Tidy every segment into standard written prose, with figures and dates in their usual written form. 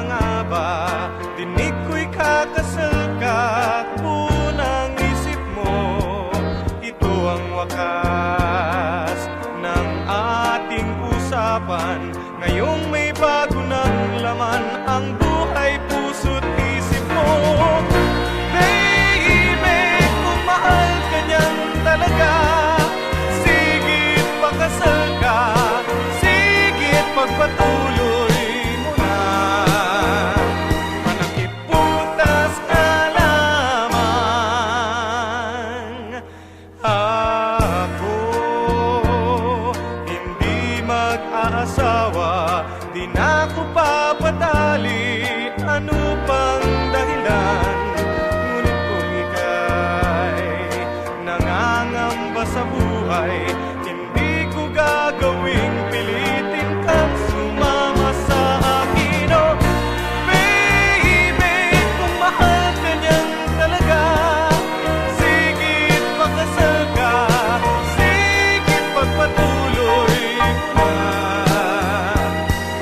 nga ba? Dinig ko'y kakasal ka, unang isip mo. Ito ang wakas ng ating usapan. Ngayong may bago ng laman ang buhay, puso't isip mo. Baby, kung mahal ka niyan talaga, sigit pakasal ka, sigit pagpatuloy mo na. Panakiputas na lamang. Ako hindi mag-aasawa, di na ako papatali. Ano pang dahilan? Ngunit kung ika'y nangangamba sa buhay, hindi ko gagawing pilitin kang sumama sa akin. Oh, baby, kung mahal ka niyan talaga, sigit pakasal ka, sigit pagpatuloy mo na.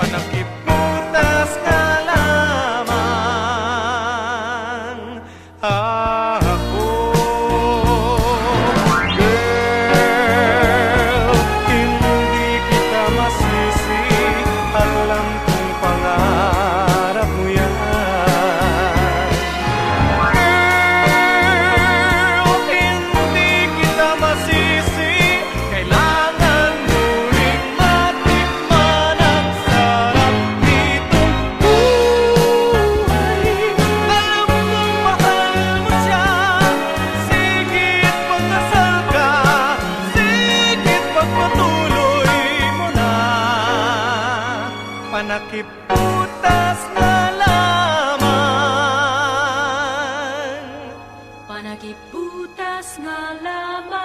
Panakiputas ka lamang. Ako, girl, hindi kita masisi. Alam kong pangarap mo yan. Girl, hindi kita masisi. Kailangan mo ring matikman ang sarap nitong buhay. Alam kong mahal mo siya. Sigit pagkasal ka, sigit pagpatuloy mo na. Panakiputas na lamang. Panakiputas nga lamang.